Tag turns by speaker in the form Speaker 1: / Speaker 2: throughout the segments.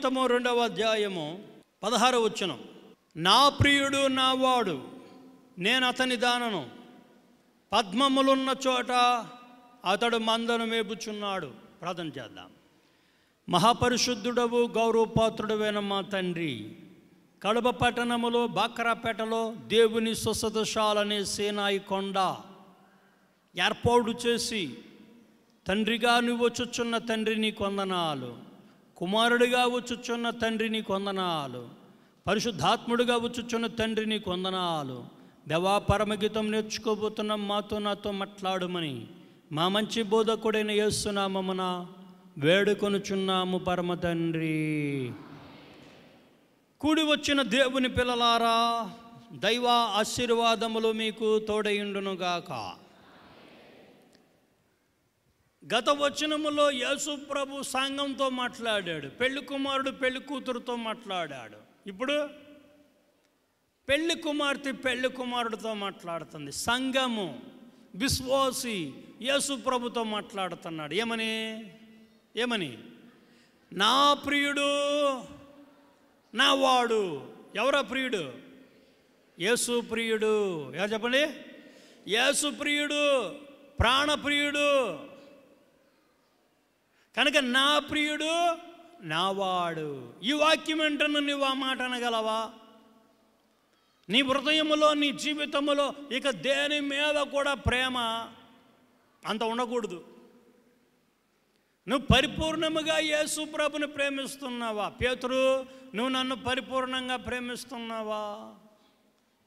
Speaker 1: గ్రంథము 2వ అధ్యాయము 16వ వచనం. నా ప్రియుడు నా వాడు, నేను అతని దానను, పద్మములున్న చోట అతడు మందను మేపుచున్నాడు. ప్రార్థన చేద్దాం. మహాపరిశుద్ధుడవు గౌరవపాత్రుడవైన మా తండ్రి, కడప పట్టణములో బాక్రాపేటలో దేవుని స్వస్థతశాలనే సేనాయి కొండ ఏర్పాటు చేసి తండ్రిగా నువ్వు వచ్చుచున్న తండ్రి నీకు వందనాలు, కుమారుడిగా వచ్చుచున్న తండ్రి నీకు వందనాలు, పరిశుద్ధాత్ముడిగా వచ్చుచున్న తండ్రి నీకు వందనాలు. దేవా, పరమగీతం నేర్చుకోబోతున్నాం, మాతో నాతో మాట్లాడమని మా మంచి బోధకుడైన యేసునామమున వేడుకొనుచున్నాము పరమ తండ్రి. కూడి వచ్చిన దేవుని పిల్లలారా, దైవ ఆశీర్వాదములు మీకు తోడయుండునుగాక. గత వచనములో యేసు ప్రభు సంఘంతో మాట్లాడాడు, పెళ్లి కుమారుడు పెళ్లి కూతురుతో మాట్లాడాడు. ఇప్పుడు పెళ్లి కుమార్తె పెళ్లి కుమారుడితో మాట్లాడుతుంది. సంఘము విశ్వాసి యేసు ప్రభుతో మాట్లాడుతున్నాడు. ఏమని? నా ప్రియుడు నా వాడు. ఎవరా ప్రియుడు? యేసు ప్రియుడు. ఎవరు చెప్పండి? యేసు ప్రియుడు, ప్రాణప్రియుడు. కనుక నా ప్రియుడు నా వాడు. ఈ వాక్యం వెంటనే నువ్వు ఆ మాట అనగలవా? నీ హృదయములో, నీ జీవితంలో ఇక దేని మీద కూడా ప్రేమ అంత ఉండకూడదు. నువ్వు పరిపూర్ణముగా యేసు ప్రభుని ప్రేమిస్తున్నావా? పేతురు, నువ్వు నన్ను పరిపూర్ణంగా ప్రేమిస్తున్నావా?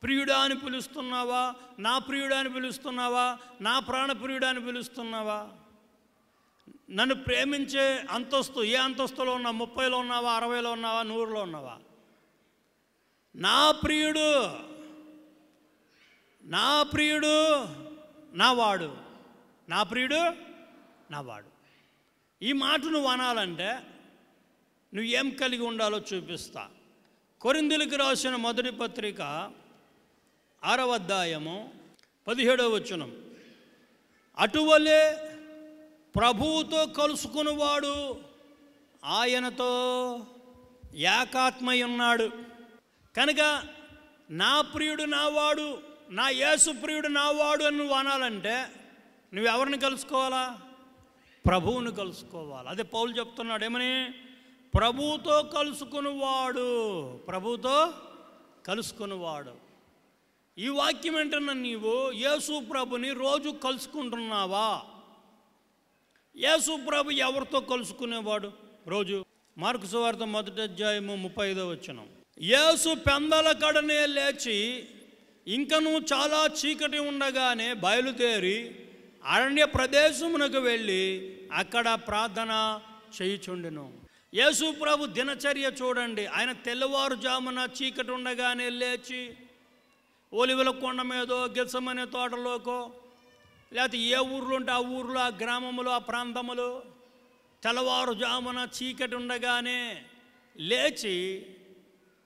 Speaker 1: ప్రియుడా అని పిలుస్తున్నావా? నా ప్రియుడా అని పిలుస్తున్నావా? నా ప్రాణప్రియుడా అని పిలుస్తున్నావా? నన్ను ప్రేమించే అంతస్తు ఏ అంతస్తులో ఉన్నావా? 30లో ఉన్నావా? 60లో ఉన్నావా? 100లో ఉన్నావా? నా ప్రియుడు నా వాడు. నా ప్రియుడు నా వాడు. ఈ మాట నువ్వు అనాలంటే నువ్వు ఏం కలిగి ఉండాలో చూపిస్తా. కొరింథీయులకు రాసిన మొదటి పత్రిక 6వ అధ్యాయము 17వ వచనం. అటువలే ప్రభువుతో కలుసుకునివాడు ఆయనతో ఏకాత్మై ఉన్నాడు. కనుక నా ప్రియుడు నా వాడు, నా యేసు ప్రియుడు నా వాడు అని నువ్వు అనాలంటే నువ్వెవరిని కలుసుకోవాలా? ప్రభువుని కలుసుకోవాలి. అదే పౌలు చెప్తున్నాడు. ఏమని? ప్రభువుతో కలుసుకునివాడు. ఈ వాక్యం ఏంటన్నా, నీవు యేసు ప్రభుని రోజు కలుసుకుంటున్నావా? యేసు ప్రభు ఎవరితో కలుసుకునేవాడు రోజు? మార్కు సువార్త 1వ అధ్యాయము 35వ వచనం. యేసు పెందల కడనే లేచి ఇంకను చాలా చీకటి ఉండగానే బయలుదేరి అరణ్య ప్రదేశమునకు వెళ్ళి అక్కడ ప్రార్థన చేయుచుండెను. యేసు ప్రభు దినచర్య చూడండి. ఆయన తెల్లవారుజామున చీకటి ఉండగానే లేచి ఒలివల కొండ మీదో, గెత్సెమనే తోటలోకో, లేకపోతే ఏ ఊర్లో ఉంటే ఆ ఊర్లో, ఆ గ్రామములో, ఆ ప్రాంతములో తెల్లవారుజామున చీకటి ఉండగానే లేచి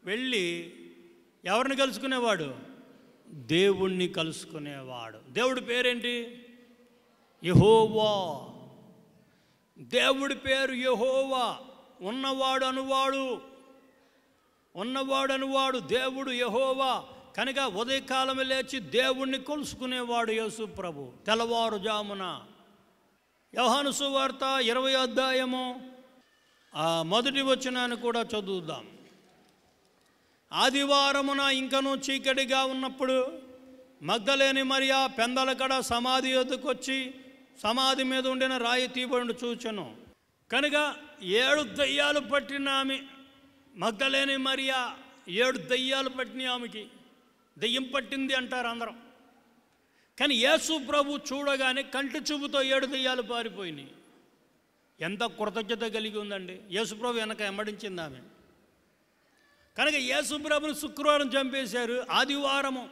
Speaker 1: వెళ్ళి ఎవరిని కలుసుకునేవాడు? దేవుణ్ణి కలుసుకునేవాడు. దేవుడి పేరేంటి? యెహోవా. దేవుడి పేరు యెహోవా. ఉన్నవాడు అనువాడు దేవుడు యెహోవా. కనుక ఉదయకాలం లేచి దేవుణ్ణి కొలుసుకునేవాడు యేసు ప్రభు తెల్లవారుజామున. యోహాను సువార్త 20వ అధ్యాయము 1వ వచనాన్ని కూడా చదువుదాం. ఆదివారమున ఇంకనూ చీకటిగా ఉన్నప్పుడు మగ్దలేని మరియ పెందలకడ సమాధి వద్దకు వచ్చి సమాధి మీద ఉండిన రాయి తీయబడి చూచెను. కనుక 7 దయ్యాలు పట్టిన ఆమె మగ్దలేని మరియ, 7 దయ్యాలు పట్టిన ఆమెకి దెయ్యం పట్టింది అంటారు అందరం. కానీ యేసు ప్రభు చూడగానే కంటి చూపుతో 7 దెయ్యాలు పారిపోయినాయి. ఎంత కృతజ్ఞత కలిగి ఉందండి. యేసు ప్రభు వెనక ఎమ్మడించింది ఆమె. కనుక యేసు ప్రభుని శుక్రవారం చంపేశారు. ఆదివారము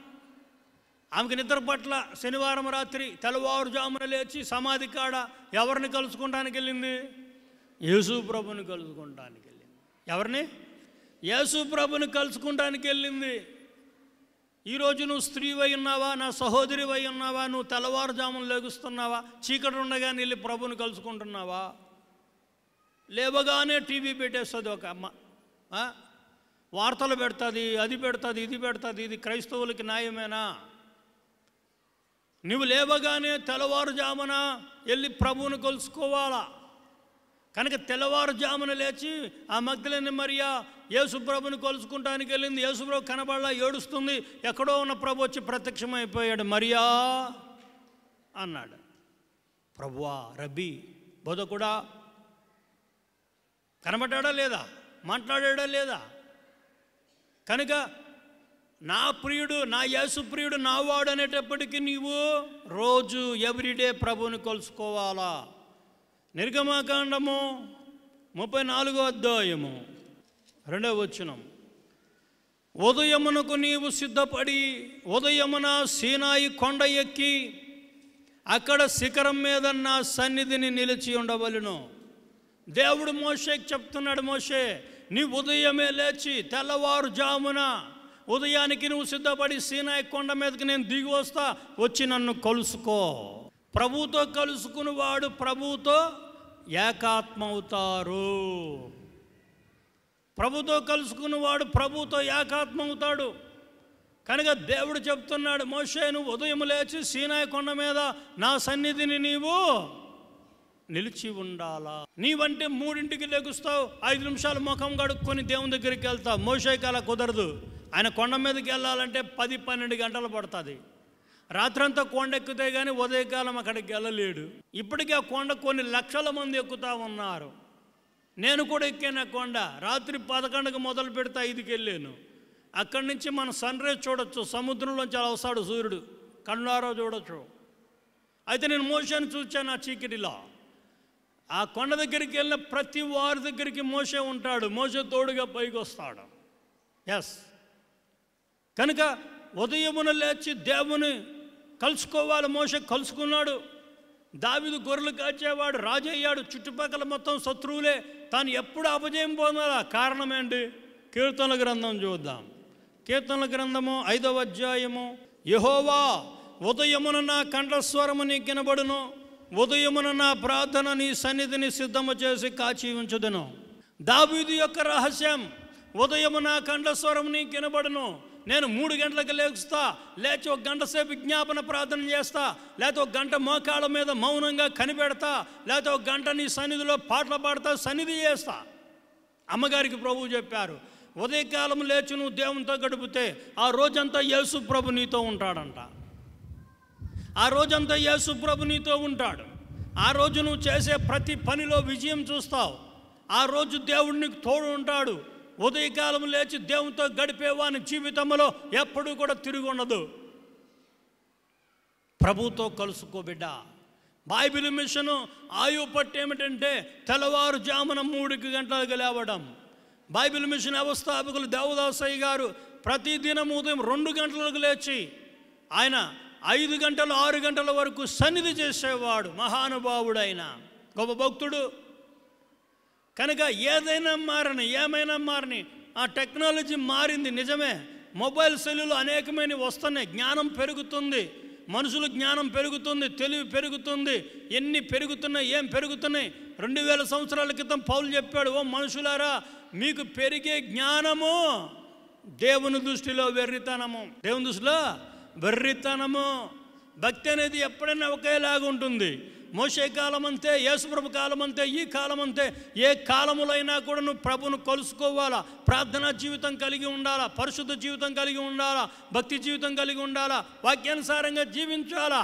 Speaker 1: ఆమెకి నిద్ర పట్ల శనివారం రాత్రి తెల్లవారుజామున లేచి సమాధి కాడ ఎవరిని కలుసుకుంటానికి వెళ్ళింది? యేసు ప్రభుని కలుసుకుంటానికి వెళ్ళింది. ఎవరిని? యేసు ప్రభుని కలుసుకుంటానికి వెళ్ళింది. ఈరోజు నువ్వు స్త్రీవై ఉన్నావా? నా సహోదరివై ఉన్నావా? నువ్వు తెల్లవారుజామున లేగుస్తున్నావా? చీకటి ఉండగానే వెళ్ళి ప్రభుని కలుసుకుంటున్నావా? లేవగానే టీవీ పెట్టేస్తుంది ఒక అమ్మ, వార్తలు పెడుతుంది, అది పెడుతుంది, ఇది పెడుతుంది. ఇది క్రైస్తవులకి న్యాయమేనా? నువ్వు లేవగానే తెల్లవారుజామున వెళ్ళి ప్రభువుని కొలుసుకోవాలా. కనుక తెల్లవారుజామున లేచి ఆ మగ్దలేని మరియా యేసుప్రభుని కొలుసుకుంటానికి వెళ్ళింది. యేసుప్రభు కనబడలా, ఏడుస్తుంది. ఎక్కడో ఉన్న ప్రభు వచ్చి ప్రత్యక్షమైపోయాడు. మరియా అన్నాడు. ప్రభువా, రబ్బీ, బోధకుడా. కనబడ్డా లేదా? మాట్లాడా లేదా? కనుక నా ప్రియుడు, నా యేసు ప్రియుడు నావాడు అనేటప్పటికీ నీవు రోజు ఎవ్రీడే ప్రభువుని కొలుసుకోవాలా. నిర్గమకాండము 34వ అధ్యాయము 2వ వచనం. ఉదయమునకు నీవు సిద్ధపడి ఉదయమున సీనాయి కొండ ఎక్కి అక్కడ శిఖరం మీద నా సన్నిధిని నిలిచి ఉండవలెను. దేవుడు మోషేకి చెప్తున్నాడు, మోషే నీ ఉదయమే లేచి తెల్లవారుజామున ఉదయానికి నువ్వు సిద్ధపడి సీనాయి కొండ మీదకి నేను దిగి వస్తా, వచ్చి నన్ను కలుసుకో. ప్రభువుతో కలుసుకుని వాడు ప్రభువుతో ఏకాత్మ అవుతారు. ప్రభుతో కలుసుకుని వాడు ప్రభుతో ఏకాత్మ అవుతాడు. కనుక దేవుడు చెప్తున్నాడు, మోషే నువ్వు ఉదయం లేచి సీనాయి కొండ మీద నా సన్నిధిని నీవు నిలిచి ఉండాలా. నీవంటే 3ంటికి లెగుస్తావు, 5 నిమిషాలు ముఖం కడుక్కొని దేవుని దగ్గరికి వెళ్తావు. మోషేకి అలా కుదరదు. ఆయన కొండ మీదకి వెళ్ళాలంటే 10-12 గంటలు పడుతుంది. రాత్రంతా కొండ ఎక్కుతే కానీ ఉదయకాలం అక్కడికి వెళ్ళలేడు. ఇప్పటికీ ఆ కొండ కొన్ని లక్షల మంది ఎక్కుతూ ఉన్నారు. నేను కూడా ఎక్కాను ఆ కొండ. రాత్రి 11కి మొదలు పెడితే 5కి వెళ్ళాను. అక్కడి నుంచి మనం సన్ రైజ్ చూడొచ్చు. సముద్రంలోంచి అలా వస్తాడు సూర్యుడు, కళ్ళారా చూడొచ్చు. అయితే నేను మోషేని చూచాను ఆ చీకటిలో. ఆ కొండ దగ్గరికి వెళ్ళిన ప్రతి వారి దగ్గరికి మోషే ఉంటాడు. మోషే తోడుగా పైకి వస్తాడు. ఎస్, కనుక ఉదయమున లేచి దేవుని కలుసుకోవాలి. మోషే కలుసుకున్నాడు. దావీదు గొర్రెలు కాచేవాడు, రాజు అయ్యాడు. చుట్టుపక్కల మొత్తం శత్రువులే. తాను ఎప్పుడు అపజయం పొందాలా? కారణం ఏంటి? కీర్తనల గ్రంథం చూద్దాం. కీర్తనల గ్రంథము 5వ అధ్యాయము. యెహోవా, ఉదయమున నా కంఠస్వరము నీ వినబడును, ఉదయమున నా ప్రార్థన నీ సన్నిధిని సిద్ధము చేసి కాచి ఉంచుదును. దావీదు యొక్క రహస్యం, ఉదయము నా కంఠస్వరం నీకు వినబడును. నేను 3 గంటలకు లేస్తా, లేచి 1 గంట సేపు విజ్ఞాపన ప్రార్థన చేస్తా, లేకపోతే 1 గంట మోకాళ్ళ మీద మౌనంగా కనిపెడతా, లేకపోతే 1 గంట నీ సన్నిధిలో పాటలు పాడతా, సన్నిధి చేస్తా. అమ్మగారికి ప్రభువు చెప్పారు, ఉదయకాలం లేచి నువ్వు దేవునితో గడిపితే ఆ రోజంతా యేసు ప్రభు నీతో ఉంటాడంట. ఆ రోజంతా యేసు ప్రభు నీతో ఉంటాడు. ఆ రోజు నువ్వు చేసే ప్రతి పనిలో విజయం చూస్తావు. ఆ రోజు దేవుడు నీకు తోడు ఉంటాడు. ఉదయకాలం లేచి దేవునితో గడిపేవాని జీవితంలో ఎప్పుడూ కూడా తిరిగి ఉండదు. ప్రభుతో కలుసుకో బిడ్డ. బైబిల్ మిషను ఆయు పట్టు ఏమిటంటే తెల్లవారుజామున 3 గంటలకు లేవడం. బైబిల్ మిషన్ వ్యవస్థాపకులు దేవదాసయ్య గారు ప్రతిదినం ఉదయం 2 గంటలకు లేచి ఆయన 5 గంటలు 6 గంటల వరకు సన్నిధి చేసేవాడు. మహానుభావుడైన గొప్ప భక్తుడు. కనుక ఏదైనా మారని, ఏమైనా మారని, ఆ టెక్నాలజీ మారింది నిజమే. మొబైల్ సెల్లులు అనేకమైనవి వస్తున్నాయి. జ్ఞానం పెరుగుతుంది, మనుషుల జ్ఞానం పెరుగుతుంది, తెలివి పెరుగుతుంది. ఎన్ని పెరుగుతున్నాయి, ఏం పెరుగుతున్నాయి. 2000 సంవత్సరాల క్రితం పౌలు చెప్పాడు, ఓ మనుషులారా, మీకు పెరిగే జ్ఞానము దేవుని దృష్టిలో వెర్రితనము. దేవుని దృష్టిలో వెర్రితనము. భక్తి అనేది ఎప్పుడైనా ఒకేలాగా ఉంటుంది. మోషే కాలం అంతే, యేసుప్రభు కాలం అంతే, ఈ కాలం అంతే. ఏ కాలములైనా కూడా నువ్వు ప్రభును కలుసుకోవాలా. ప్రార్థనా జీవితం కలిగి ఉండాలా, పరిశుద్ధ జీవితం కలిగి ఉండాలా, భక్తి జీవితం కలిగి ఉండాలా, వాక్యానుసారంగా జీవించాలా.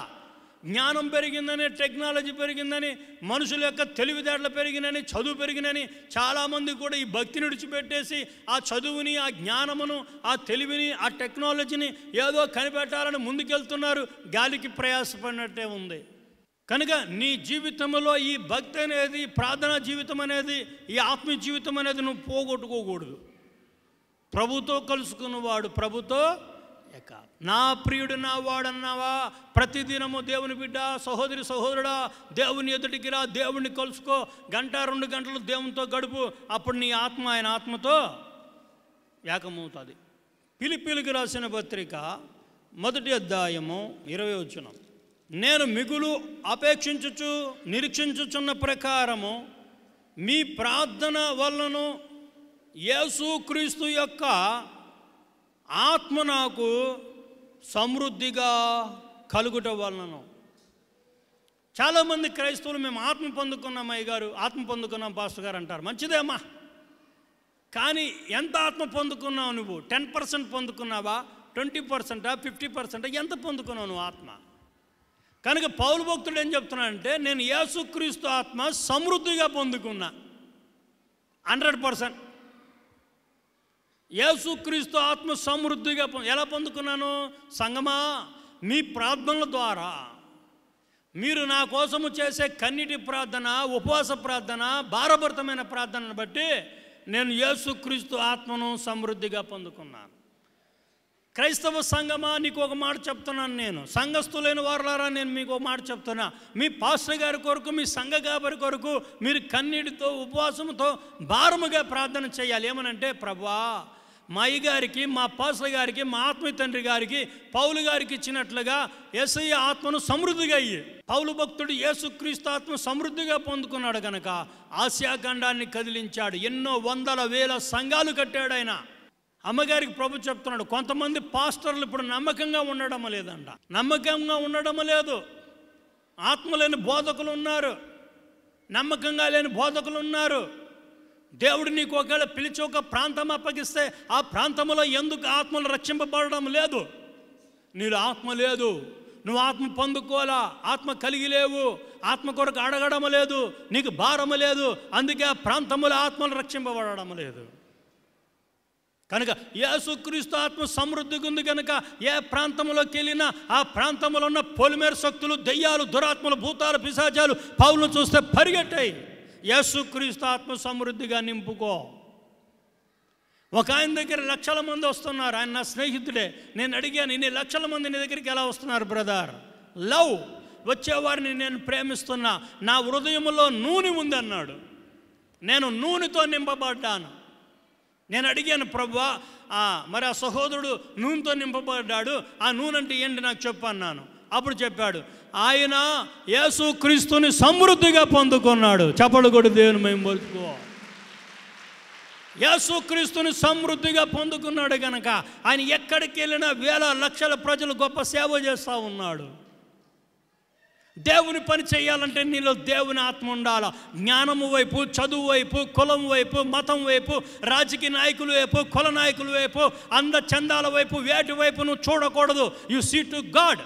Speaker 1: జ్ఞానం పెరిగిందని, టెక్నాలజీ పెరిగిందని, మనుషుల యొక్క తెలివితేటలు పెరిగినని, చదువు పెరిగినని చాలామంది కూడా ఈ భక్తిని విడిచిపెట్టేసి ఆ చదువుని, ఆ జ్ఞానమును, ఆ తెలివిని, ఆ టెక్నాలజీని ఏదో కనిపెట్టాలని ముందుకెళ్తున్నారు. గాలికి ప్రయాసపడినట్టే ఉంది. కనుక నీ జీవితంలో ఈ భక్తి అనేది, ప్రార్థనా జీవితం అనేది, ఈ ఆత్మీయ జీవితం అనేది నువ్వు పోగొట్టుకోకూడదు. ప్రభుతో కలుసుకున్నవాడు ప్రభుతో నా ప్రియుడు నా వాడన్నావా? ప్రతిదినము దేవుని బిడ్డ, సహోదరి సహోదరుడా, దేవుని ఎదుటికి రా, దేవుడిని కలుసుకో. 1-2 గంటలు దేవునితో గడుపు. అప్పుడు నీ ఆత్మ ఆయన ఆత్మతో ఏకమవుతుంది. ఫిలిప్పీయులకు రాసిన పత్రిక 1వ అధ్యాయము 20వ వచనం. నేను మిగులు అపేక్షించుచు నిరీక్షించుచున్న ప్రకారము మీ ప్రార్థన వలన యేసుక్రీస్తు యొక్క ఆత్మ నాకు సమృద్ధిగా కలుగుట వలన. చాలామంది క్రైస్తవులు మేము ఆత్మ పొందుకున్నాం అయ్య గారు, ఆత్మ పొందుకున్నాం పాస్టర్ గారు అంటారు. మంచిదేమ్మా, కానీ ఎంత ఆత్మ పొందుకున్నావు నువ్వు? 10% పొందుకున్నావా, 20%, 50%? ఎంత పొందుకున్నావు నువ్వు ఆత్మ? కనుక పౌలు భక్తుడు ఏం చెప్తున్నాడంటే, నేను యేసుక్రీస్తు ఆత్మ సమృద్ధిగా పొందుకున్నా 100%. యేసుక్రీస్తు ఆత్మ సమృద్ధిగా ఎలా పొందుకున్నాను? సంగమా, మీ ప్రార్థనల ద్వారా, మీరు నా కోసము చేసే కన్నీటి ప్రార్థన, ఉపవాస ప్రార్థన, భారభరితమైన ప్రార్థనను బట్టి నేను యేసుక్రీస్తు ఆత్మను సమృద్ధిగా పొందుకున్నాను. క్రైస్తవ సంఘమా, నీకు ఒక మాట చెప్తున్నాను. నేను సంఘస్థులైన వారులారా, నేను మీకు ఒక మాట చెప్తున్నా. మీ పాస్టర్ గారి కొరకు, మీ సంఘ గారి కొరకు మీరు కన్నీటితో, ఉపవాసంతో భారముగా ప్రార్థన చేయాలి. ఏమనంటే, ప్రభువా, మా అయ్య గారికి, మా పాస్టర్ గారికి, మా ఆత్మీయ తండ్రి గారికి, పౌలు గారికి ఇచ్చినట్లుగా యేసయ్య ఆత్మను సమృద్ధిగా ఇయ్యి. పౌలు భక్తుడు యేసుక్రీస్తు ఆత్మ సమృద్ధిగా పొందుకున్నాడు కనుక ఆసియా ఖండాన్ని కదిలించాడు. ఎన్నో వందల వేల సంఘాలు కట్టాడు ఆయన. అమ్మగారికి ప్రభు చెప్తున్నాడు, కొంతమంది పాస్టర్లు ఇప్పుడు నమ్మకంగా ఉండడం లేదంట. నమ్మకంగా ఉండడం లేదు. ఆత్మ లేని బోధకులు ఉన్నారు, నమ్మకంగా లేని బోధకులు ఉన్నారు. దేవుడు నీకు ఒకవేళ పిలిచి ఒక ప్రాంతం అప్పగిస్తే ఆ ప్రాంతంలో ఎందుకు ఆత్మలు రక్షింపబడడం లేదు? నీలో ఆత్మ లేదు, నువ్వు ఆత్మ పొందుకోవాలా, ఆత్మ కలిగి లేవు, ఆత్మ కొరకు అడగడం లేదు, నీకు భారము లేదు. అందుకే ఆ ప్రాంతంలో ఆత్మలు రక్షింపబడడం లేదు. కనుక యేసుక్రీస్తు ఆత్మ సమృద్ధిగా ఉంది కనుక ఏ ప్రాంతంలోకి వెళ్ళినా ఆ ప్రాంతంలో ఉన్న పొలిమేర శక్తులు, దెయ్యాలు, దురాత్మలు, భూతాలు, పిశాచాలు పౌలును చూస్తే పరిగెట్టాయి. యేసుక్రీస్తు ఆత్మ సమృద్ధిగా నింపుకో. ఒక ఆయన దగ్గర లక్షల మంది వస్తున్నారు. ఆయన నా స్నేహితుడే. నేను అడిగాను, ఇన్ని లక్షల మంది నీ దగ్గరికి ఎలా వస్తున్నారు బ్రదర్? లవ్, వచ్చేవారిని నేను ప్రేమిస్తున్నా, నా హృదయంలో నూనె ఉంది అన్నాడు. నేను నూనెతో నింపబడ్డాను. నేను అడిగాను, ప్రభువా, మరి ఆ సహోదరుడు నూనెతో నింపబడ్డాడు, ఆ నూనె అంటే ఏంటి నాకు చెప్పు అన్నాను. అప్పుడు చెప్పాడు, ఆయన యేసుక్రీస్తుని సమృద్ధిగా పొందుకున్నాడు. చప్పలు కొడు దేవుని మేము పొందుకో. యేసుక్రీస్తుని సమృద్ధిగా పొందుకున్నాడు కనుక ఆయన ఎక్కడికి వెళ్ళినా వేల లక్షల ప్రజలు గొప్ప సేవ చేస్తూ ఉన్నాడు. దేవుని పని చేయాలంటే నీలో దేవుని ఆత్మ ఉండాలి. జ్ఞానము వైపు, చదువు వైపు, కులం వైపు, మతం వైపు, రాజకీయ నాయకుల వైపు, కుల నాయకుల వైపు, అంద చందాల వైపు, వేటి వైపు నువ్వు చూడకూడదు. You see to God.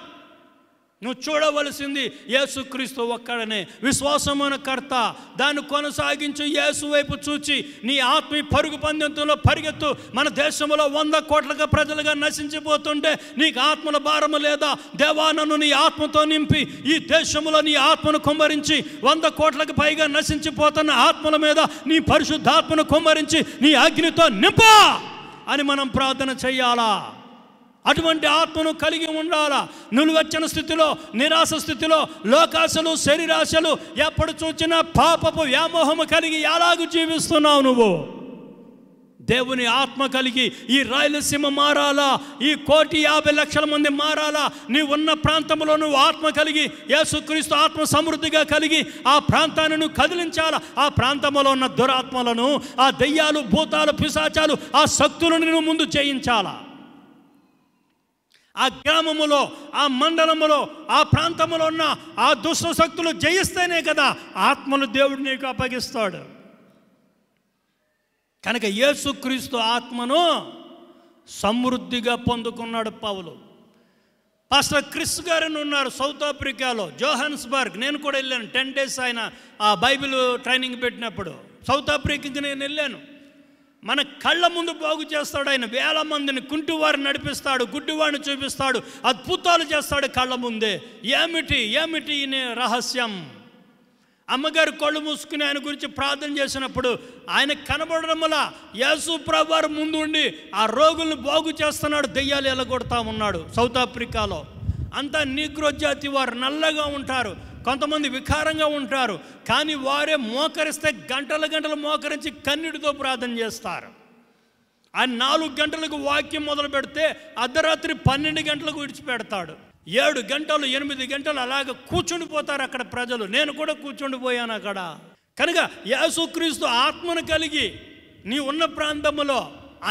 Speaker 1: నువ్వు చూడవలసింది యేసుక్రీస్తు ఒక్కడనే, విశ్వాసమైన కర్త. దాన్ని కొనసాగించు. యేసు వైపు చూచి నీ ఆత్మీయ పరుగు పందెంలో పరిగెత్తు. మన దేశంలో 100 కోట్లుగా ప్రజలుగా నశించిపోతుంటే నీకు ఆత్మల భారము లేదా? దేవా, నన్ను నీ ఆత్మతో నింపి ఈ దేశంలో నీ ఆత్మను కుమ్మరించి 100 కోట్లకు పైగా నశించిపోతున్న ఆత్మల మీద నీ పరిశుద్ధాత్మను కుమ్మరించి నీ అగ్నితో నింపా అని మనం ప్రార్థన చెయ్యాలా. అటువంటి ఆత్మను కలిగి ఉండాలా. నిలువెచ్చని స్థితిలో, నిరాశ స్థితిలో, లోకాశలు, శరీరాశలు, ఎప్పుడు చూచినా పాపపు వ్యామోహము కలిగి ఎలాగూ జీవిస్తున్నావు నువ్వు? దేవుని ఆత్మ కలిగి ఈ రాయలసీమ మారాలా, ఈ 1,50,00,000 మంది మారాలా. నీవు ఉన్న ప్రాంతంలో నువ్వు ఆత్మ కలిగి, యేసుక్రీస్తు ఆత్మ సమృద్ధిగా కలిగి ఆ ప్రాంతాన్ని నువ్వు కదిలించాలా. ఆ ప్రాంతంలో ఉన్న దురాత్మలను, ఆ దెయ్యాలు, భూతాలు, పిశాచాలు, ఆ శక్తులను నువ్వు ముందు చేయించాలా. ఆ గ్రామములో, ఆ మండలములో, ఆ ప్రాంతంలో ఉన్న ఆ దుష్ట శక్తులు జయిస్తేనే కదా ఆత్మను దేవుడు నీకు అప్పగిస్తాడు. కనుక యేసుక్రీస్తు ఆత్మను సమృద్ధిగా పొందుకున్నాడు పౌలు. పాస్టర్ క్రిస్ గారని ఉన్నారు సౌత్ ఆఫ్రికాలో, జోహాన్స్బర్గ్. నేను కూడా వెళ్ళాను. 10 days ఆయన ఆ బైబిల్ ట్రైనింగ్ పెట్టినప్పుడు సౌత్ ఆఫ్రికాకి నేను వెళ్ళాను. మన కళ్ళ ముందు బాగు చేస్తాడు ఆయన. వేల మందిని, కుంటివారిని నడిపిస్తాడు, గుడ్డివాడిని చూపిస్తాడు, అద్భుతాలు చేస్తాడు కళ్ళ ముందే. ఏమిటి ఈయన రహస్యం? అమ్మగారు కళ్ళు మూసుకుని ఆయన గురించి ప్రార్థన చేసినప్పుడు ఆయన కనబడడం వల్ల యేసు ప్రభువారు ముందు ఉండి ఆ రోగుల్ని బాగు చేస్తున్నాడు, దెయ్యాలు ఎలగొడతా ఉన్నాడు. సౌత్ ఆఫ్రికాలో అంతా నీగ్రో జాతి వారు, నల్లగా ఉంటారు, కొంతమంది వికారంగా ఉంటారు. కానీ వారే మోకరిస్తే గంటలు మోకరించి కన్నీటితో ప్రార్థన చేస్తారు. ఆయన 4 గంటలకు వాక్యం మొదలు పెడితే అర్ధరాత్రి 12 గంటలకు విడిచిపెడతాడు. 7 గంటలు 8 గంటలు అలాగ కూర్చుండిపోతారు అక్కడ ప్రజలు. నేను కూడా కూర్చుండిపోయాను అక్కడ. కనుక యేసుక్రీస్తు ఆత్మను కలిగి నీ ఉన్న ప్రాంతములో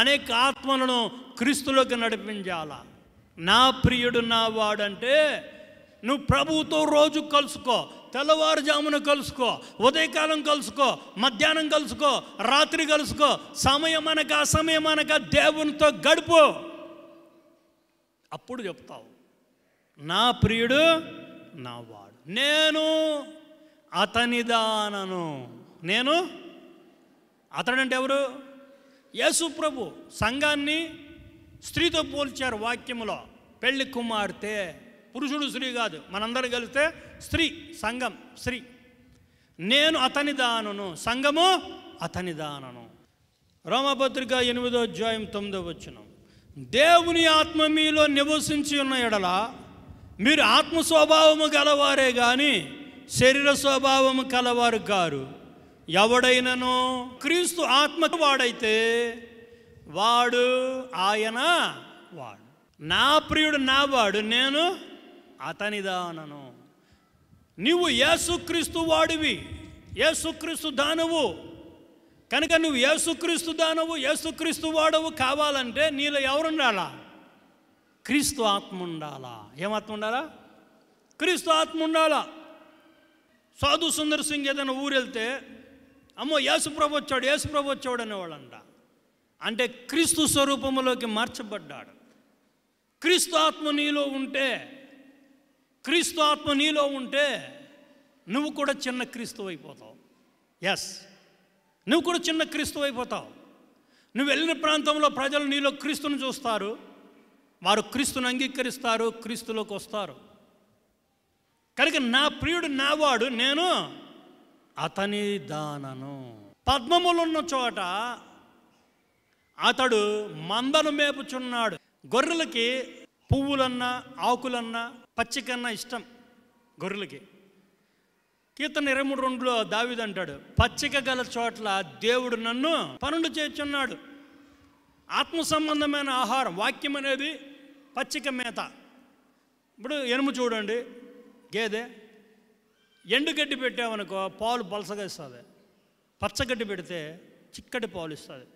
Speaker 1: అనేక ఆత్మలను క్రీస్తులోకి నడిపించాల. నా ప్రియుడు నా వాడంటే నువ్వు ప్రభువుతో రోజు కలుసుకో, తెల్లవారుజామున కలుసుకో, ఉదయకాలం కలుసుకో, మధ్యాహ్నం కలుసుకో, రాత్రి కలుసుకో, సమయం అనక అసమయం అనక దేవునితో గడుపు. అప్పుడు చెప్తావు నా ప్రియుడు నా వాడు, నేను అతనిదానను. నేను అతడంటే ఎవరు? యేసు ప్రభు. సంఘాన్ని స్త్రీతో పోల్చారు వాక్యములో. పెళ్లి కుమార్తె, పురుషుడు స్త్రీ కాదు, మనందరూ కలిస్తే స్త్రీ, సంఘం స్త్రీ. నేను అతని దానను, సంఘము అతని దానను. రోమపత్రిక 8వ అధ్యాయం 9వ వచనం, దేవుని ఆత్మ మీలో నివసించి ఉన్న ఎడల మీరు ఆత్మ స్వభావము గలవారే కానీ శరీర స్వభావము కలవారు కారు. ఎవడైనను క్రీస్తు ఆత్మ వాడైతే వాడు ఆయన వాడు. నా ప్రియుడు నా వాడు, నేను అతనిదానను. నీవు యేసుక్రీస్తు వాడివి, యేసుక్రీస్తు దానవు. కనుక నువ్వు యేసుక్రీస్తు దానవు, యేసుక్రీస్తు వాడవు కావాలంటే నీలో ఎవరు ఉండాలా? క్రీస్తు ఆత్మ ఉండాలా. ఏమాత్మ ఉండాలా? క్రీస్తు ఆత్మ ఉండాలా. సాధు సుందర్ సింగ్ ఏదైనా ఊరు వెళ్తే అమ్మో యేసుప్రభు వచ్చాడు, యేసుప్రభు వచ్చాడు అనేవాళ్ళంట. అంటే క్రీస్తు స్వరూపములోకి మార్చబడ్డాడు. క్రీస్తు ఆత్మ నీలో ఉంటే, క్రీస్తు ఆత్మ నీలో ఉంటే నువ్వు కూడా చిన్న క్రీస్తు అయిపోతావు. ఎస్, నువ్వు కూడా చిన్న క్రీస్తు అయిపోతావు. నువ్వు వెళ్ళిన ప్రాంతంలో ప్రజలు నీలో క్రీస్తుని చూస్తారు, వారు క్రీస్తుని అంగీకరిస్తారు, క్రీస్తులోకి వస్తారు. కనుక నా ప్రియుడు నావాడు, నేను అతని దానను. పద్మములున్న చోట అతడు మందను మేపుచున్నాడు. గొర్రెలకి పువ్వులన్నా ఆకులన్నా పచ్చికన్నా ఇష్టం గొర్రెలకి. కీర్తన 23:2 దావీదు అంటాడు, పచ్చిక గల చోట్ల దేవుడు నన్ను పనులు చేర్చున్నాడు. ఆత్మ సంబంధమైన ఆహారం వాక్యం అనేది పచ్చిక మేత. ఇప్పుడు ఎనుము చూడండి, గేదె ఎండుగడ్డి పెట్టామనుకో పాలు పలసగా ఇస్తుంది, పచ్చగడ్డి పెడితే చిక్కటి పాలు ఇస్తుంది.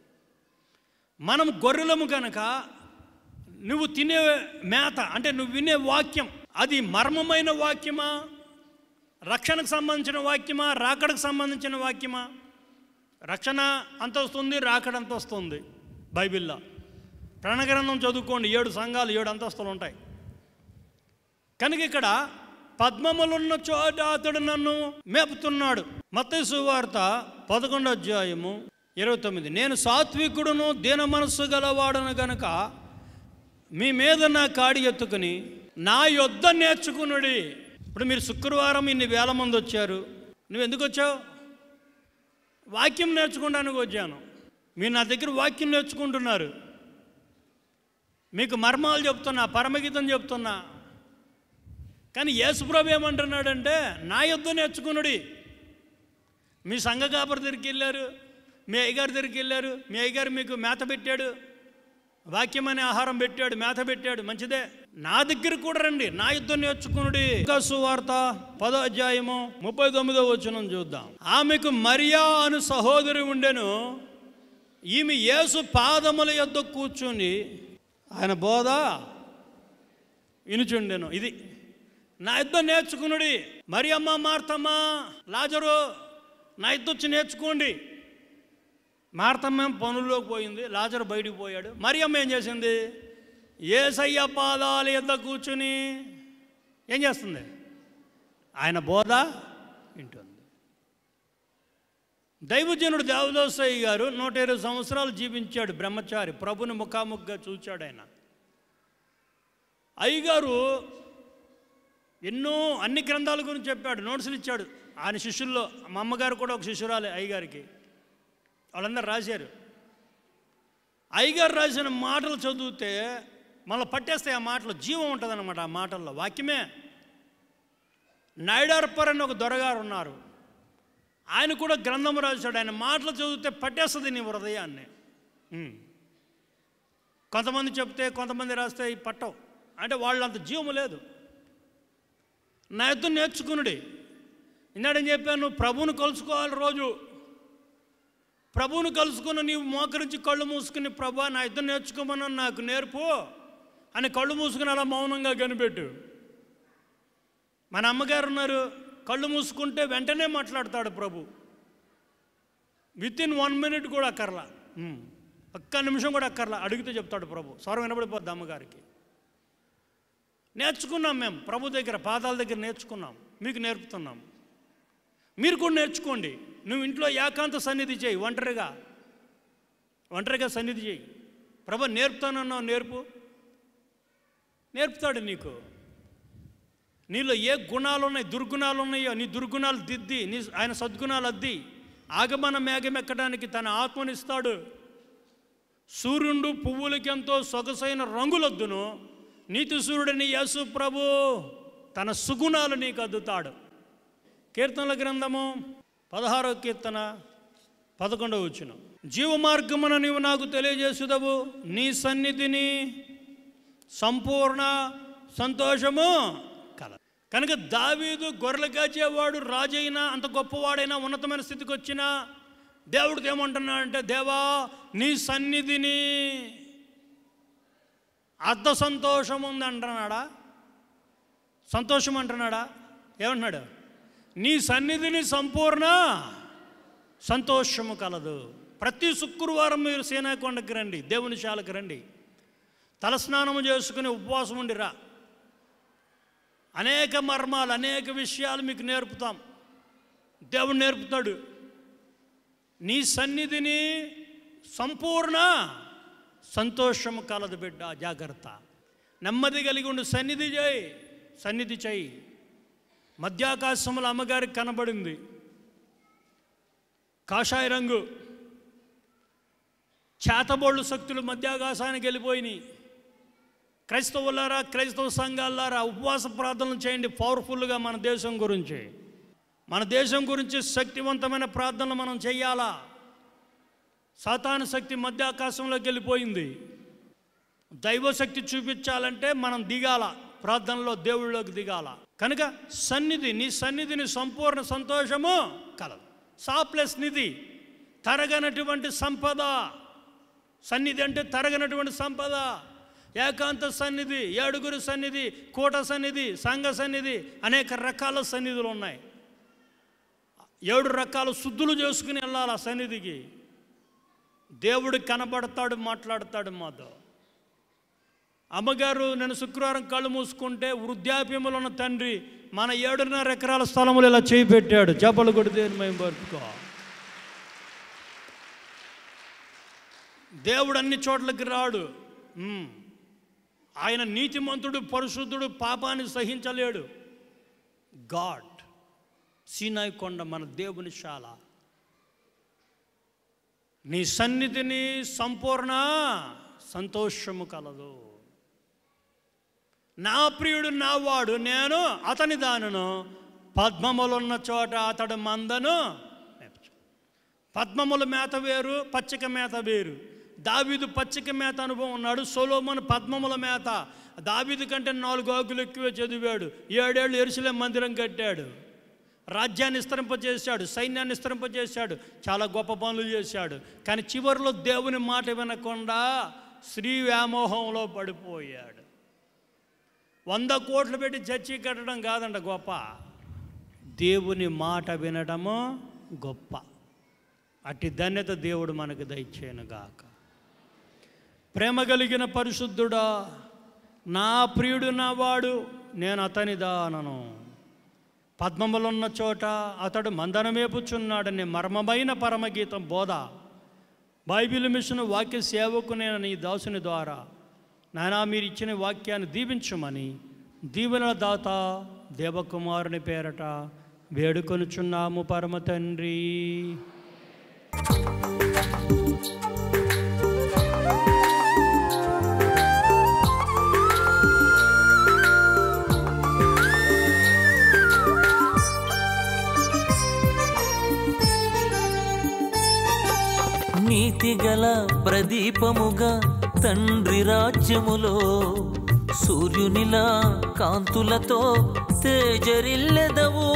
Speaker 1: మనం గొర్రెలము కనుక నువ్వు తినే మేత అంటే నువ్వు వినే వాక్యం అది మర్మమైన వాక్యమా, రక్షణకు సంబంధించిన వాక్యమా, రాకడకు సంబంధించిన వాక్యమా? రక్షణ అంత వస్తుంది, రాకడ అంత వస్తుంది. బైబిల్లో ప్రణగ్రంథం చదువుకోండి, 7 సంఘాలు 7 అంతస్తులు ఉంటాయి. కనుక ఇక్కడ పద్మములున్న చోట అతడు నన్ను మేపుతున్నాడు. మత్తయి సువార్త 11వ అధ్యాయము 29, నేను సాత్వికుడును దీన మనస్సు గలవాడను గనుక మీ మీద నా కాడి ఎత్తుకుని నా యొద్ద నేర్చుకునుడి. ఇప్పుడు మీరు శుక్రవారం ఇన్ని వేల మంది వచ్చారు, నువ్వు ఎందుకు వచ్చావు? వాక్యం నేర్చుకోవడానికి వచ్చాను. మీరు నా దగ్గర వాక్యం నేర్చుకుంటున్నారు, మీకు మర్మాలు చెప్తున్నా, పరమగీతం చెప్తున్నా. కానీ యేసుప్రభు ఏమంటున్నాడంటే నా యొద్ద నేర్చుకునుడి. మీ సంఘ కాపరి దగ్గరికి వెళ్ళారు, మీ అయ్యగారి దగ్గరికి వెళ్ళారు, మీ అయ్యగారు మీకు మేత పెట్టాడు, వాక్యం అనే ఆహారం పెట్టాడు, మేత పెట్టాడు, మంచిదే. నా దగ్గర కూడా రండి, నా యుద్ధం నేర్చుకునుడి. సువార్త 10వ అధ్యాయము 39వ వచనం చూద్దాం. ఆమెకు మరియా అను సహోదరి ఉండెను. ఈమె యేసు పాదముల యొద్ద కూర్చుని ఆయన బోధ వినుచుండెను. ఇది నా యుద్ధం నేర్చుకునుడి. మరియమ్మ, మార్తమ్మ, లాజరు నా యుద్ధం వచ్చి నేర్చుకోండి. మార్తమ్మ పనుల్లోకి పోయింది, లాజరు బయటికి పోయాడు. మరియమ్మ ఏం చేసింది? యేసయ్య పాదాల యొద్ద కూర్చుని ఏం చేస్తుంది? ఆయన బోధ వింటుంది. దైవజనుడు దేవదాసయ్య గారు 120 సంవత్సరాలు జీవించాడు, బ్రహ్మచారి. ప్రభుని ముఖాముఖిగా చూచాడు ఆయన. అయ్యగారు ఎన్నో అన్ని గ్రంథాల గురించి చెప్పాడు, నోట్సులు ఇచ్చాడు. ఆయన శిష్యుల్లో మా అమ్మగారు కూడా ఒక శిష్యురాలే అయ్యగారికి. వాళ్ళందరూ రాశారు. అయ్యగారు రాసిన మాటలు చదివితే మళ్ళీ పట్టేస్తాయి. ఆ మాటలు జీవం ఉంటుంది అన్నమాట. ఆ మాటల్లో వాక్యమే. నాయుడార్పర్ అని ఒక దొరగారు ఉన్నారు, ఆయన కూడా గ్రంథం రాశాడు. ఆయన మాటలు చదివితే పట్టేస్తుంది నీ హృదయాన్ని. కొంతమంది చెప్తే కొంతమంది రాస్తే పట్టవు, అంటే వాళ్ళు అంత జీవము లేదు. నా యుద్ధం నేర్చుకునుడి. ఇందాడని చెప్పాను, నువ్వు ప్రభువును కలుసుకోవాలి రోజు. ప్రభువును కలుసుకుని నీవు మోకరించి కళ్ళు మూసుకుని, ప్రభా నా యుద్ధం నేర్చుకోమని నాకు నేర్పు అని కళ్ళు మూసుకుని అలా మౌనంగా కనిపెట్టు. మన అమ్మగారు ఉన్నారు, కళ్ళు మూసుకుంటే వెంటనే మాట్లాడతాడు ప్రభు. విత్ ఇన్ 1 minute కూడా అక్కర్లా, ఒక్క నిమిషం కూడా అక్కర్లా, అడిగితే చెప్తాడు ప్రభు. స్వరం వినబడిపోద్ది అమ్మగారికి. నేర్చుకున్నాం మేము ప్రభు దగ్గర, పాదాల దగ్గర నేర్చుకున్నాం, మీకు నేర్పుతున్నాం. మీరు కూడా నేర్చుకోండి. నువ్వు ఇంట్లో ఏకాంత సన్నిధి చేయి, ఒంటరిగా సన్నిధి చేయి. ప్రభు నేర్పుతానన్నావు, నేర్పుతాడు నీకు. నీలో ఏ గుణాలు ఉన్నాయి, దుర్గుణాలు ఉన్నాయో నీ దుర్గుణాలు దిద్ది, ఆయన సద్గుణాలు అద్ది ఆగమన మేఘం ఎక్కడానికి తన ఆత్మనిస్తాడు. సూర్యుడు పువ్వులకి ఎంతో సొగసైన రంగులొద్దును, నీతి సూర్యుడిని యేసు ప్రభు తన సుగుణాలు నీకు అద్దుతాడు. కీర్తనల గ్రంథము 16వ కీర్తన 11వ వచనం. జీవ మార్గమున నీవు నాకు తెలియజేసుదవు, నీ సన్నిధిని సంపూర్ణ సంతోషము కల. కనుక దావీదు గొర్రెలు కాచేవాడు, రాజైనా, అంత గొప్పవాడైనా, ఉన్నతమైన స్థితికి వచ్చినా దేవుడికి ఏమంటున్నాడంటే, దేవా నీ సన్నిధిని అర్ధ సంతోషం ఉంది అంటున్నాడా? సంతోషం అంటున్నాడా? ఏమంటున్నాడు? నీ సన్నిధిని సంపూర్ణ సంతోషము కలదు. ప్రతి శుక్రవారం మీరు సేనాకొండకి రండి, దేవుని శాలకు రండి, తలస్నానము చేసుకుని ఉపవాసం ఉండిరా. అనేక మర్మాలు, అనేక విషయాలు మీకు నేర్పుతాం, దేవుడు నేర్పుతాడు. నీ సన్నిధిని సంపూర్ణ సంతోషము కలదు బిడ్డ, జాగ్రత్త. నెమ్మది కలిగి ఉండి సన్నిధి చేయి. మధ్యాకాశంలో అమ్మగారికి కనబడింది, కాషాయ రంగు, చేతబోళ్ళు శక్తులు మధ్యాకాశానికి వెళ్ళిపోయినాయి. క్రైస్తవులారా, క్రైస్తవ సంఘాలారా, ఉపవాస ప్రార్థనలు చేయండి పవర్ఫుల్గా. మన దేశం గురించి శక్తివంతమైన ప్రార్థనలు మనం చెయ్యాలా. సాతాను శక్తి మధ్యాకాశంలోకి వెళ్ళిపోయింది. దైవశక్తి చూపించాలంటే మనం దిగాల, ప్రార్థనలో దేవుళ్ళలోకి దిగాల. కనుక నీ సన్నిధిని సంపూర్ణ సంతోషము కలదు. సాప్లెస్ నిధి, తరగనటువంటి సంపద. సన్నిధి అంటే తరగనటువంటి సంపద. ఏకాంత సన్నిధి, ఏడుగురు సన్నిధి, కూట సన్నిధి, సంఘ సన్నిధి, అనేక రకాల సన్నిధులు ఉన్నాయి. 7 రకాల శుద్ధులు చేసుకుని వెళ్ళాలి ఆ సన్నిధికి. దేవుడు కనబడతాడు, మాట్లాడతాడు మాతో. అమ్మగారు నేను శుక్రవారం కళ్ళు మూసుకుంటే వృద్ధాప్యములో ఉన్న తండ్రి మన 7.5 ఎకరాల స్థలములు ఇలా చేయి పెట్టాడు. చేపలు కొడితే మేము బతుకో. దేవుడు అన్ని చోట్లకి రాడు. ఆయన నీతిమంతుడు, పరిశుద్ధుడు, పాపాన్ని సహించలేడు. గాడ్, సీనాయి కొండ మన దేవుని శాల. నీ సన్నిధిని సంపూర్ణ సంతోషము కలదు. నా ప్రియుడు నావాడు, నేను అతని దానను, పద్మములున్న చోట అతడు మందను. పద్మముల మేత వేరు, పచ్చిక మేత వేరు. దావీదు పచ్చిక మేత అనుభవం ఉన్నాడు, సొలొమోను పద్మముల మేత. దావీదు కంటే 4 ఆకులు ఎక్కువే చదివాడు. 7 ఏళ్ళు యెరూషలేము మందిరం కట్టాడు, రాజ్యాన్ని విస్తరింపజేశాడు, సైన్యాన్ని విస్తరింపజేశాడు, చాలా గొప్ప పనులు చేశాడు. కానీ చివరిలో దేవుని మాట వినకుండా స్త్రీ వ్యామోహంలో పడిపోయాడు. 100 కోట్లు పెట్టి చర్చి కట్టడం కాదంట గొప్ప, దేవుని మాట వినడము గొప్ప. అట్టి ధన్యత దేవుడు మనకు దయచేయనుగాక. ప్రేమ కలిగిన పరిశుద్ధుడా, నా ప్రియుడు నావాడు, నేను అతని దానను, పద్మములున్న చోట అతడు మందనమేపుచున్నాడని మర్మమైన పరమగీతం బోధ. బైబిల్ మిషన్ వాక్య సేవకు నేను నీ దాసుని ద్వారా నాయనా మీరు ఇచ్చిన వాక్యాన్ని దీవించమని దీవెనల దాత దేవకుమారుని పేరట వేడుకొనుచున్నాము పరమ తండ్రి.
Speaker 2: నీతిగల ప్రదీపముగా తండ్రి రాజ్యములో సూర్యునిలా కాంతులతో తేజరిల్లెదవు.